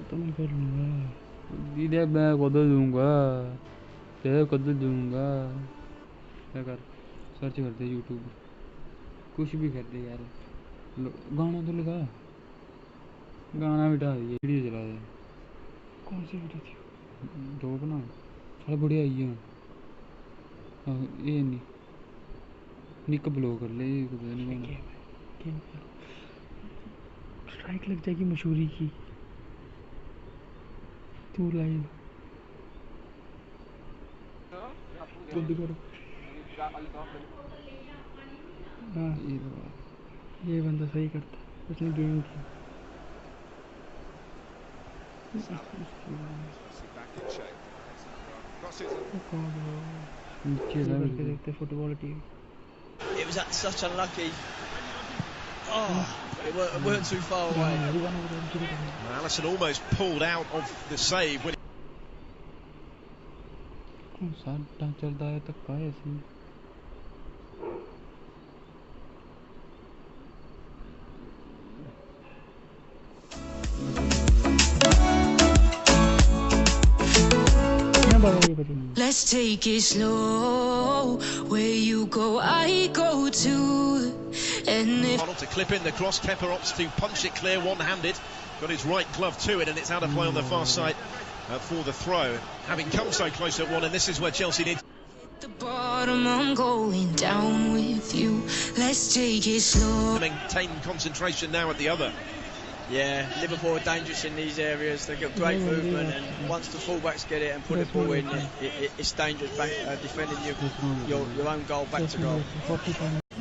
खत्म कर लूँगा दीदी मैं बदल दूँगा क्या कर सर्च कर दे यूट्यूब कुछ भी कर दे यार गाना तो लगा गाना बिठा दिए वीडियो चला दे कौन सी वीडियो थी दो बना सारा बढ़िया आई है ये नहीं निक ब्लॉग कर ले स्ट्राइक लग जाएगी मशहूरी की तू लाइव बंद करो हाँ ये बंदा सही करता उसने गेम किया देखते football team It was such unlucky. Oh, it weren't too far away. Alisson almost pulled out of the save when चलता है तक का ऐसे Let's take it slow. Where you go, I go too. And if Arnold to clip in the cross, Kepa opts to punch it clear one-handed. Got his right glove to it, and it's out of play on the far side for the throw. Having come so close at one, and this is where Chelsea need. at the bottom, I'm going down with you. Let's take it slow. Maintain concentration now at the other. Yeah, Liverpool are dangerous in these areas. They've got great movement, and once the fullbacks get it and put the ball in, it's dangerous back defending your own goal back to goal.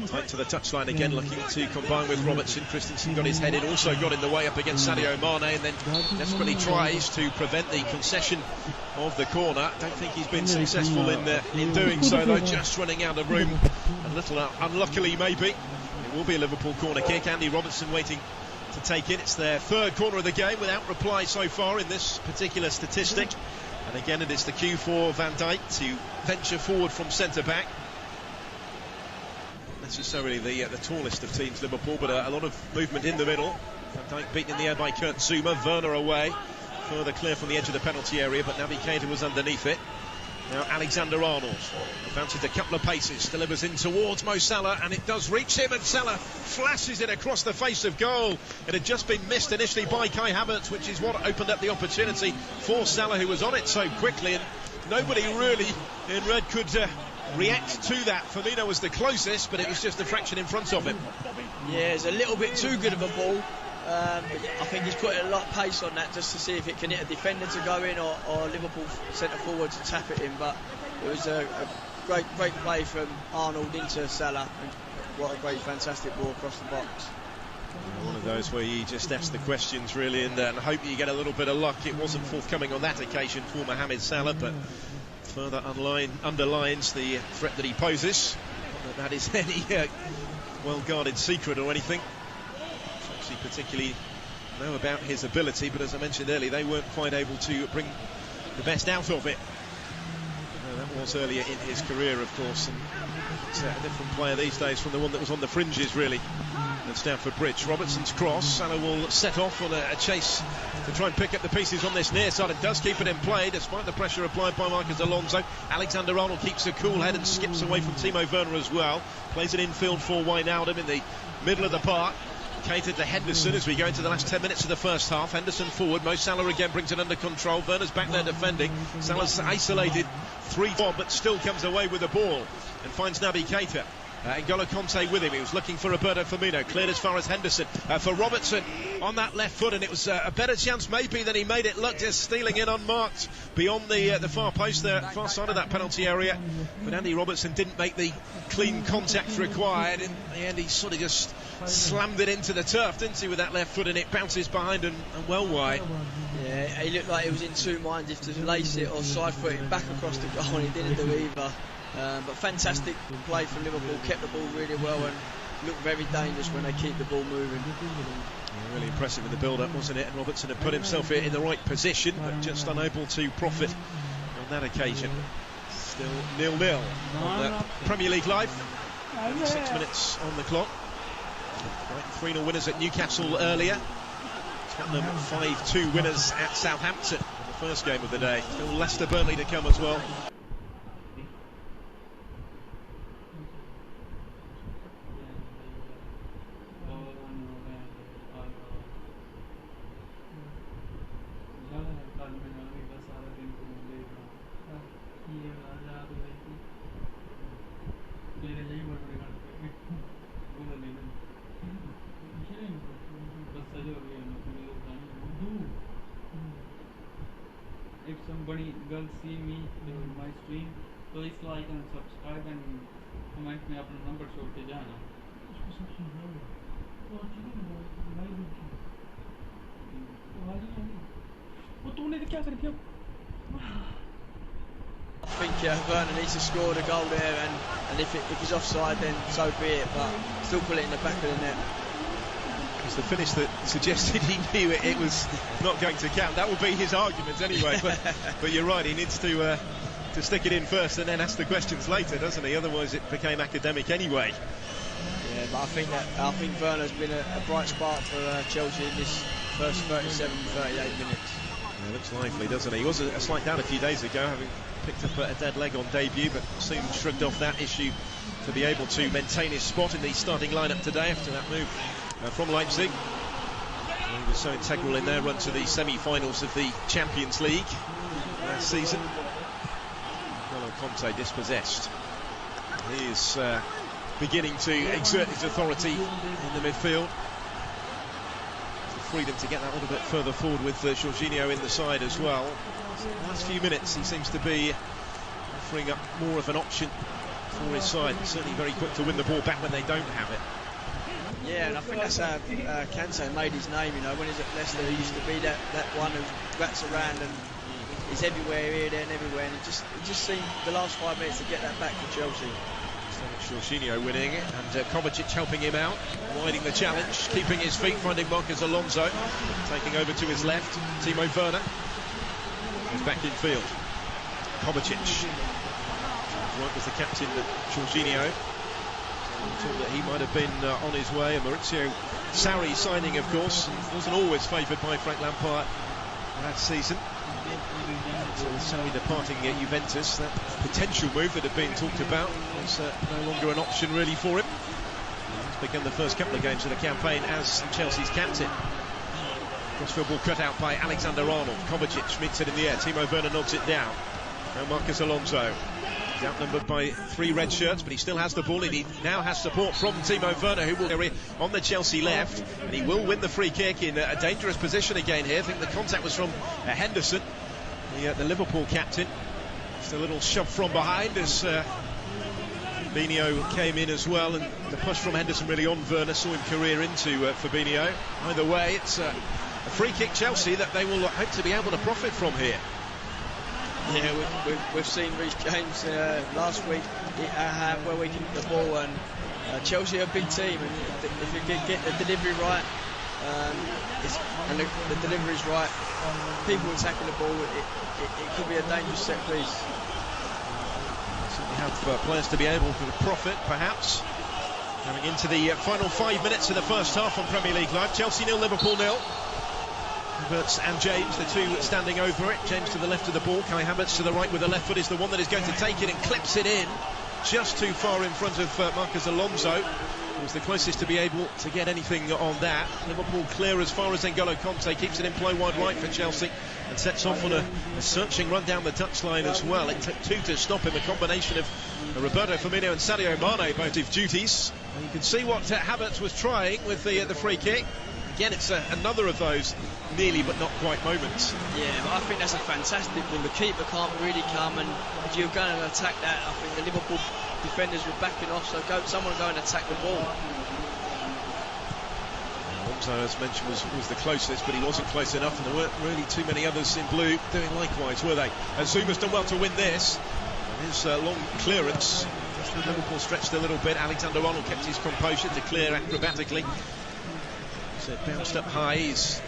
Tight to the touchline again, looking to combine with Robertson. Christensen got his head in, also got in the way up against Sadio Mane, and then desperately tries to prevent the concession of the corner. Don't think he's been successful in doing so, though. Just running out of room, a little unluckily maybe. It will be a Liverpool corner kick. Andy Robertson waiting to take it. It's their third corner of the game without reply so far in this particular statistic. And again, it is the cue for Van Dijk to venture forward from centre-back. Not necessarily the tallest of teams, Liverpool, but a lot of movement in the middle. Van Dijk beaten in the air by Kurt Zouma. Werner away, further clear from the edge of the penalty area, but Naby Keita was underneath it. Now Alexander-Arnold advances a couple of paces, delivers in towards Mo Salah, and it does reach him, and Salah flashes it across the face of goal. It had just been missed initially by Kai Havertz, which is what opened up the opportunity for Salah, who was on it so quickly, and nobody really in red could react to that. Firmino was the closest, but it was just a fraction in front of him. Yeah, it's a little bit too good of a ball. I think he's put a lot of pace on that just to see if it can hit a defender to go in or Liverpool centre forward to tap it in. But it was a great play from Arnold into Salah, and what a great, fantastic ball across the box. One of those where you just ask the questions really and hope you get a little bit of luck. It wasn't forthcoming on that occasion for Mohamed Salah, but further underlines the threat that he poses. Not that is any well-guarded secret or anything. Chelsea particularly know about his ability, but as I mentioned earlier, they weren't quite able to bring the best out of it. That was earlier in his career, of course, and it's a different player these days from the one that was on the fringes, really, at Stamford Bridge. Robertson's cross. Salah will set off on a chase to try and pick up the pieces on this near side, and does keep it in play despite the pressure applied by Marcus Alonso. Alexander-Arnold keeps a cool head and skips away from Timo Werner as well. Plays it infield for Wijnaldum in the middle of the park. Catered to Henderson as we go into the last 10 minutes of the first half. Henderson forward, Mo Salah again brings it under control. Werner's back there defending. Salah's isolated 3-1, but still comes away with the ball and finds Naby Keita. N'Golo Kanté with him. He was looking for Roberto Firmino, cleared as far as Henderson for Robertson on that left foot, and it was a better chance maybe than he made it look, just stealing in unmarked beyond the far post there, far side of that penalty area. But Andy Robertson didn't make the clean contact required. In the end, he sort of just slammed it into the turf, didn't he, with that left foot, and it bounces behind and well wide. Yeah, he looked like he was in two minds if to lace it or side foot it back across the goal, and he didn't do either. But fantastic play from Liverpool, kept the ball really well and looked very dangerous when they keep the ball moving. Yeah, really impressive in the build-up, wasn't it? And Robertson had put himself in the right position, but just unable to profit on that occasion. Still 0-0 on the Premier League Live. 6 minutes on the clock. 3-0 winners at Newcastle earlier. Tottenham 5-2 winners at Southampton in the first game of the day. Still Leicester Burnley to come as well. If somebody girls see me in my stream, please like and subscribe and comment में अपना number छोड़ के जाना. वो तूने क्या कर दिया? I think Werner needs to score the goal there, and if he's offside, then so be it. But still put it in the back of the net. It's the finish that suggested he knew it was not going to count. That will be his argument anyway. But you're right, he needs to stick it in first and then ask the questions later, doesn't he? Otherwise, it became academic anyway. Yeah, but I think Werner's been a bright spark for Chelsea in this first 37, 38 minutes. Yeah, looks lively, doesn't he? He was a slight doubt a few days ago, having picked up a dead leg on debut, but soon shrugged off that issue to be able to maintain his spot in the starting lineup today after that move from Leipzig. He was so integral in their run to the semi-finals of the Champions League last season. N'Golo Kanté dispossessed. He is beginning to exert his authority in the midfield. Freedom to get that a little bit further forward with Jorginho in the side as well. The last few minutes he seems to be offering up more of an option for his side. Certainly very quick to win the ball back when they don't have it. Yeah, and I think that's how Kanté made his name, you know. When he's at Leicester, he used to be that one who rats around and he's everywhere, here, there and everywhere, and it just seemed the last 5 minutes to get that back for Chelsea. Jorginho winning and Kovacic helping him out, widening the challenge, keeping his feet, finding Marcus Alonso, taking over to his left. Timo Werner is back in field. Kovacic was the captain, Jorginho. Thought that he might have been on his way. And Maurizio Sarri signing, of course, wasn't always favoured by Frank Lampard last season. So with Sarri departing Juventus, that potential move that had been talked about was no longer an option really for him. He's begun the first couple of games of the campaign as Chelsea's captain. Crossfield ball cut out by Alexander Arnold. Kovacic meets it in the air. Timo Werner nods it down. Now Marcus Alonso. He's outnumbered by 3 red shirts, but he still has the ball, and he now has support from Timo Werner, who will go on the Chelsea left, and he will win the free kick in a dangerous position again here. I think the contact was from Henderson, the Liverpool captain. Just a little shove from behind as Fabinho came in as well, and the push from Henderson really on Werner, saw him career into Fabinho. Either way, it's a free kick Chelsea that they will hope to be able to profit from here. Yeah, we've seen Reece James last week how well we keep the ball, and Chelsea are a big team, and if you get the delivery right, and the delivery's right, people attacking the ball, it could be a dangerous set piece. Certainly have players to be able to profit, perhaps. Going into the final 5 minutes of the first half on Premier League Live. Chelsea 0, Liverpool 0. Havertz and James, the two standing over it. James to the left of the ball. Kai Havertz to the right with the left foot is the one that is going to take it and clips it in. Just too far in front of Marcus Alonso. He was the closest to be able to get anything on that. Liverpool clear as far as N'Golo Kanté keeps it in play wide right for Chelsea and sets off on a searching run down the touchline as well. It took 2 to stop him, a combination of Roberto Firmino and Sadio Mane, both of duties. And you can see what Havertz was trying with the free kick. Again, it's another of those nearly but not quite moments. Yeah, but I think that's a fantastic ball. The keeper can't really come, and if you're going to attack that, I think the Liverpool defenders were backing off, so someone go and attack the ball. Alonso, as mentioned, was the closest, but he wasn't close enough, and there weren't really too many others in blue doing likewise, were they? And Zuma's done well to win this. And his long clearance, just the Liverpool stretched a little bit. Alexander Arnold kept his composure to clear acrobatically. So it bounced up high. He's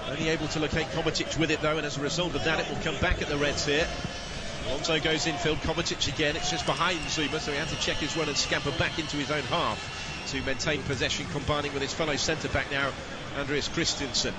only able to locate Kovacic with it though, and as a result of that it will come back at the Reds here. Alonso goes infield, Kovacic again, it's just behind Zuma, so he had to check his run and scamper back into his own half to maintain possession, combining with his fellow centre-back now, Andreas Christensen.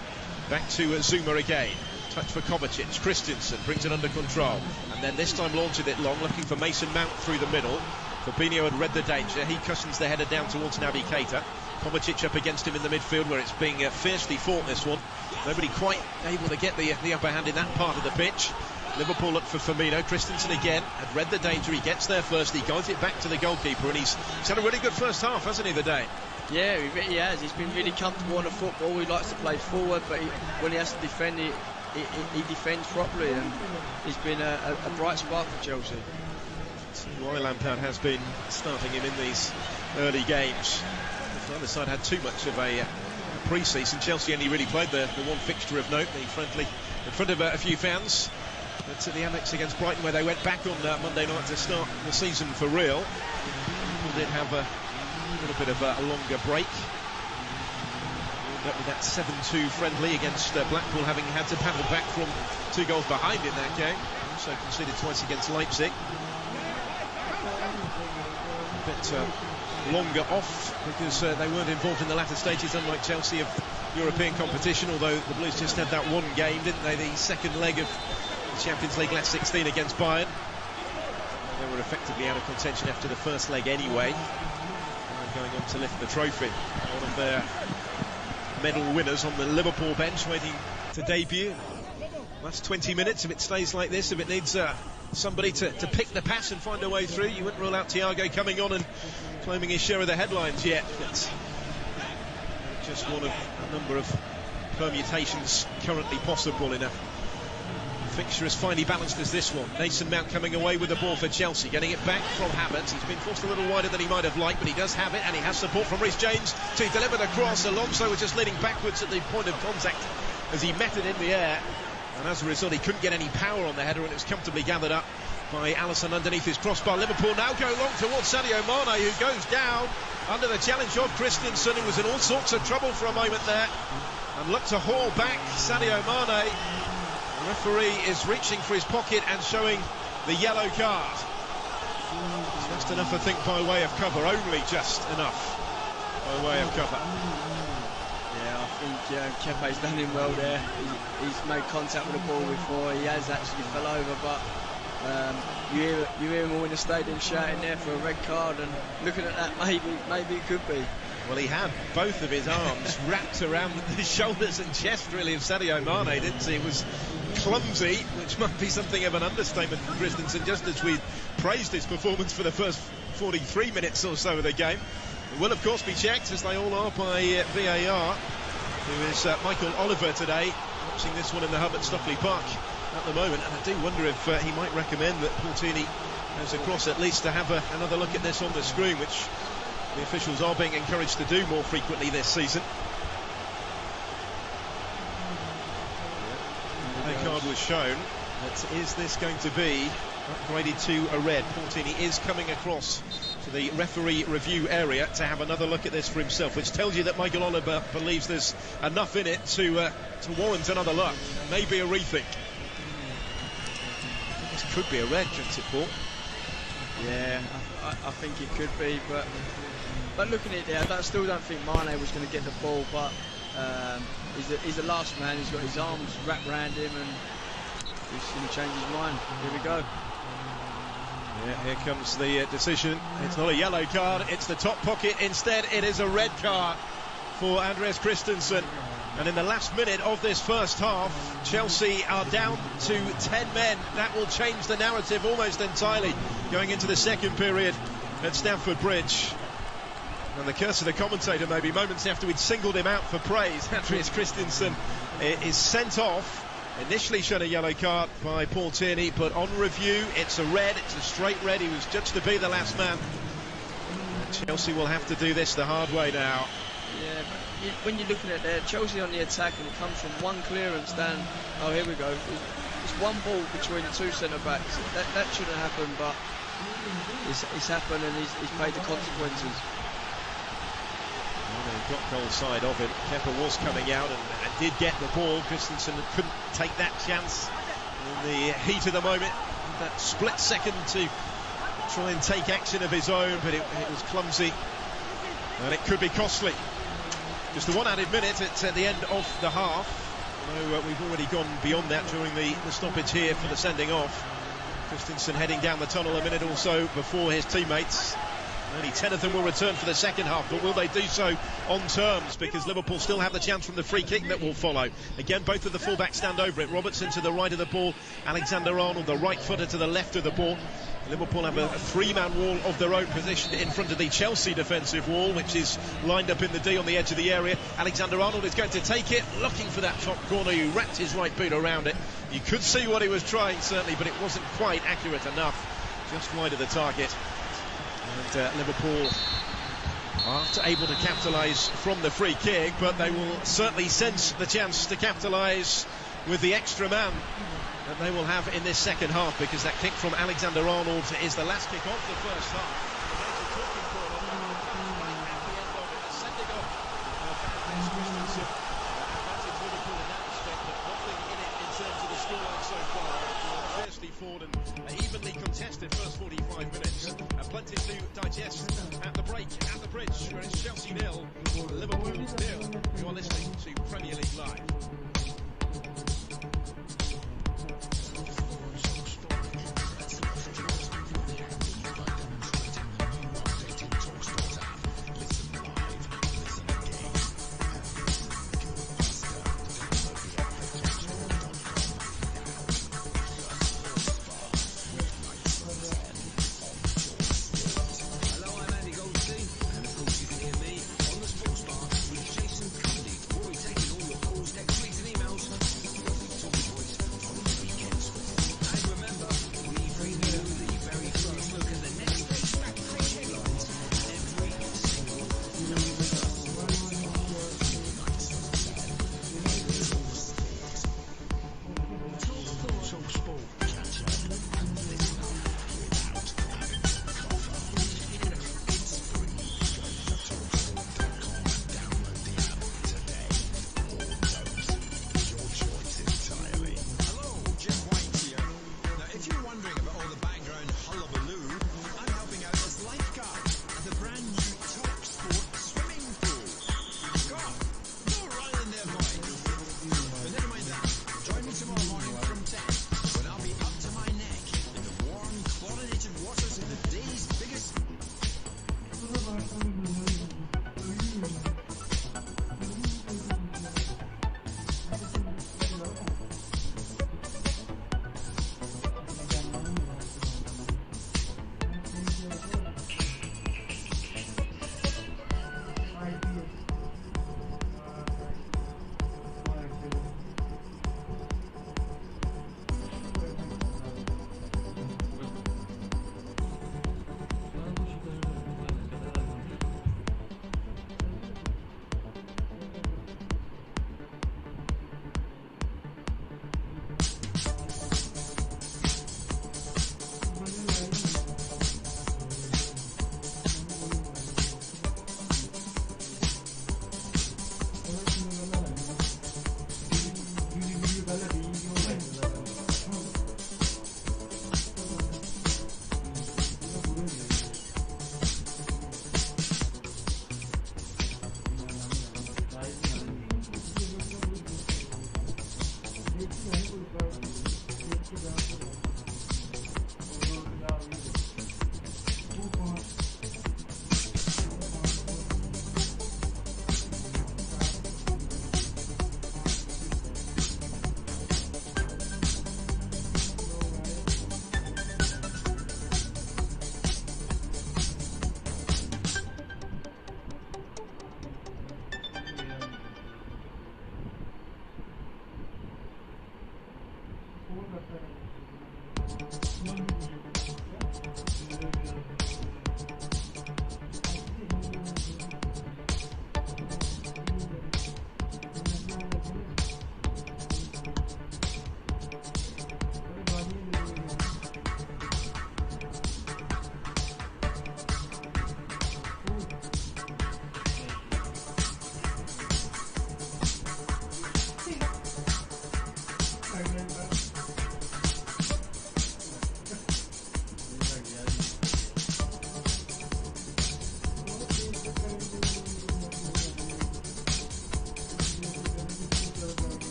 Back to Zuma again. Touch for Kovacic. Christensen brings it under control. And then this time launches it long, looking for Mason Mount through the middle. Fabinho had read the danger. He cushions the header down towards Naby Keita. Kovacic up against him in the midfield, where it's being fiercely fought, this one. Nobody quite able to get the upper hand in that part of the pitch. Liverpool look for Firmino. Christensen again had read the danger. He gets there first. He guides it back to the goalkeeper, and he's had a really good first half, hasn't he, the day? Yeah, he has. He's been really comfortable on the football. He likes to play forward, but when he has to defend, he defends properly, and he's been a bright spark for Chelsea. See why Lampard has been starting him in these early games. The other side had too much of a pre-season. Chelsea only really played the one fixture of note, the friendly, in front of a few fans. But at the Amex against Brighton, where they went back on Monday night to start the season for real. People did have a little bit of a longer break. Ended up with that 7-2 friendly against Blackpool, having had to paddle back from 2 goals behind in that game. Also conceded twice against Leipzig. A bit longer off because they weren't involved in the latter stages, unlike Chelsea, of European competition, although the Blues just had that one game, didn't they? The second leg of the Champions League last 16 against Bayern. They were effectively out of contention after the first leg anyway. Going on to lift the trophy. One of their medal winners on the Liverpool bench waiting to debut. Last 20 minutes, if it stays like this, if it needs somebody to pick the pass and find a way through, you wouldn't rule out Thiago coming on and claiming his share of the headlines yet. But just one of a number of permutations currently possible in a fixture as finely balanced as this one. Mason Mount coming away with the ball for Chelsea, getting it back from Havertz. He's been forced a little wider than he might have liked, but he does have it, and he has support from Reece James to deliver the cross. Alonso was just leaning backwards at the point of contact as he met it in the air, and as a result he couldn't get any power on the header, and it was comfortably gathered up by Alisson underneath his crossbar. Liverpool now go long towards Sadio Mane, who goes down under the challenge of Christensen, who was in all sorts of trouble for a moment there and looked to haul back Sadio Mane. The referee is reaching for his pocket and showing the yellow card. Just enough, I think, by way of cover. Only just enough by way of cover. Yeah, I think Kepa's done him well there. He's made contact with the ball before. He has actually fell over, but you hear him all in the stadium shouting there for a red card, and looking at that, maybe it could be. Well, he had both of his arms wrapped around the shoulders and chest, really, of Sadio Mane, didn't he? It was clumsy, which might be something of an understatement for Christensen, just as we praised his performance for the first 43 minutes or so of the game. It will, of course, be checked, as they all are, by VAR, who is Michael Oliver today, watching this one in the hub at Stockley Park at the moment. And I do wonder if he might recommend that Portini goes across at least to have another look at this on the screen, which the officials are being encouraged to do more frequently this season. The card was shown. But is this going to be upgraded to a red? Portini is coming across to the referee review area to have another look at this for himself, which tells you that Michael Oliver believes there's enough in it to warrant another look, maybe a rethink. This could be a red, couldn't it, Paul? Yeah, I think it could be, but looking at it there, I still don't think Mane was going to get the ball, but he's the last man. He's got his arms wrapped around him, and he's going to change his mind. Here we go. Yeah, here comes the decision. It's not a yellow card, it's the top pocket. Instead, it is a red card for Andreas Christensen. And in the last minute of this first half, Chelsea are down to 10 men. That will change the narrative almost entirely going into the second period at Stamford Bridge. And the curse of the commentator, maybe moments after we'd singled him out for praise, Andreas Christensen is sent off. Initially shown a yellow card by Paul Tierney, but on review it's a red, it's a straight red. He was judged to be the last man. Chelsea will have to do this the hard way now. Yeah, but when you're looking at that, Chelsea on the attack, and it comes from one clearance down. Oh, here we go. It's one ball between the two centre-backs. That shouldn't happen, but it's happened, and he's paid the consequences. Well, they got goal side of it. Kepa was coming out and did get the ball. Christensen couldn't take that chance in the heat of the moment. That split second to try and take action of his own, but it was clumsy, and it could be costly. Just the one added minute at the end of the half. No, we've already gone beyond that during the stoppage here for the sending off. Christensen heading down the tunnel a minute or so before his teammates. Only 10 of them will return for the second half, but will they do so on terms? Because Liverpool still have the chance from the free kick that will follow. Again, both of the fullbacks stand over it. Robertson to the right of the ball, Alexander-Arnold, the right footer, to the left of the ball. Liverpool have a three-man wall of their own positioned in front of the Chelsea defensive wall, which is lined up in the D on the edge of the area. Alexander-Arnold is going to take it, looking for that top corner. Who wrapped his right boot around it. You could see what he was trying, certainly, but it wasn't quite accurate enough. Just wide of the target. And Liverpool aren't able to capitalise from the free kick, but they will certainly sense the chance to capitalise with the extra man that they will have in this second half, because that kick from Alexander-Arnold is the last kick of the first half. Forward and evenly contested first 45 minutes. Plenty to digest at the break, at the bridge, where it's Chelsea 0, Liverpool 0. You are listening to Premier League Live.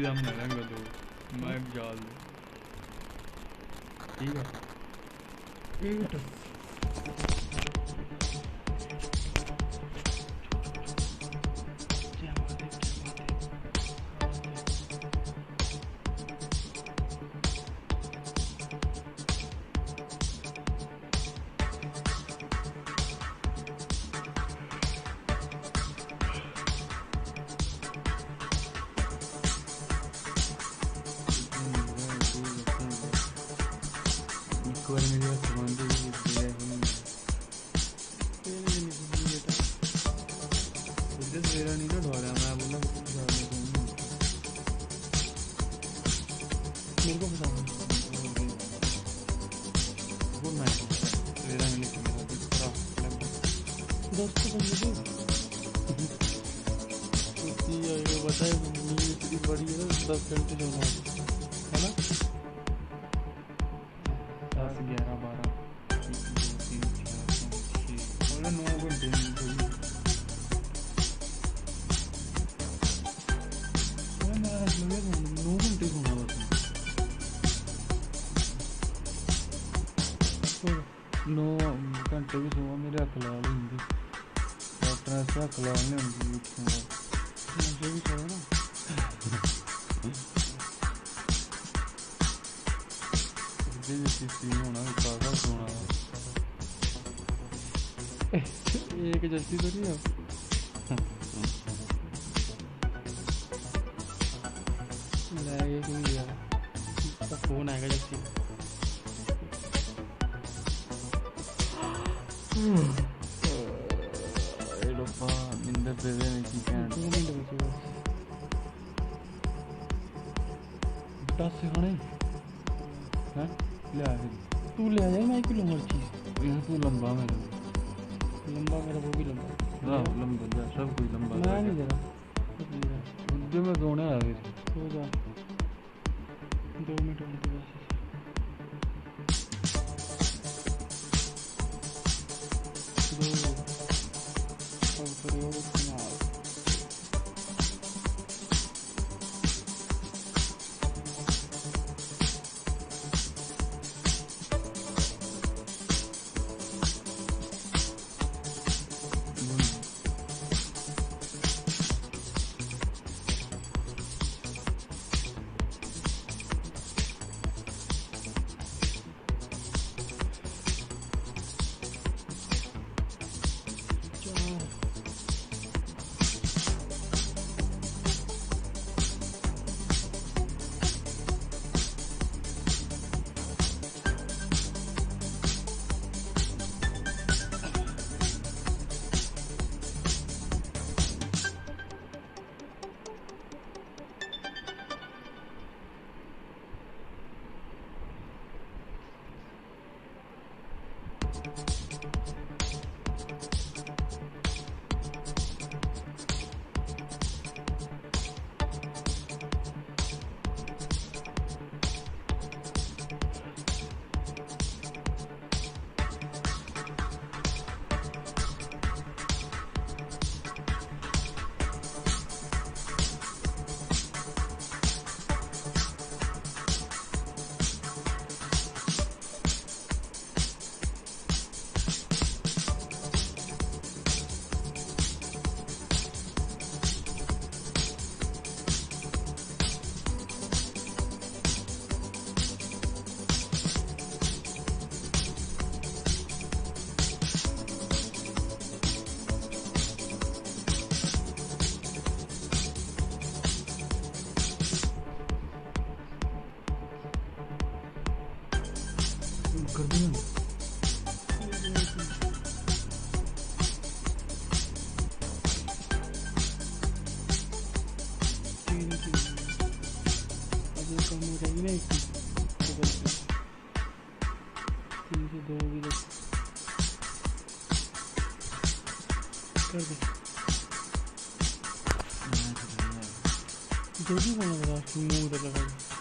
हम लड़ेंगे तो मैं जाल ठीक है एक जल्दी तो नहीं है फोन आएगा जल्दी निंदर दे दे नहीं दस खाने हैं ले आ तू ले आ जाए मैं क्यों लूँगा चीज़ तू लंबा मेरा वो भी लंबा लंबा सब कोई लंबा मैं नहीं दे रहा मुझे में सोने आ गए हो जा 2 मिनट होने मूवी देख कर दे जो भी बोलना था मूवी लगा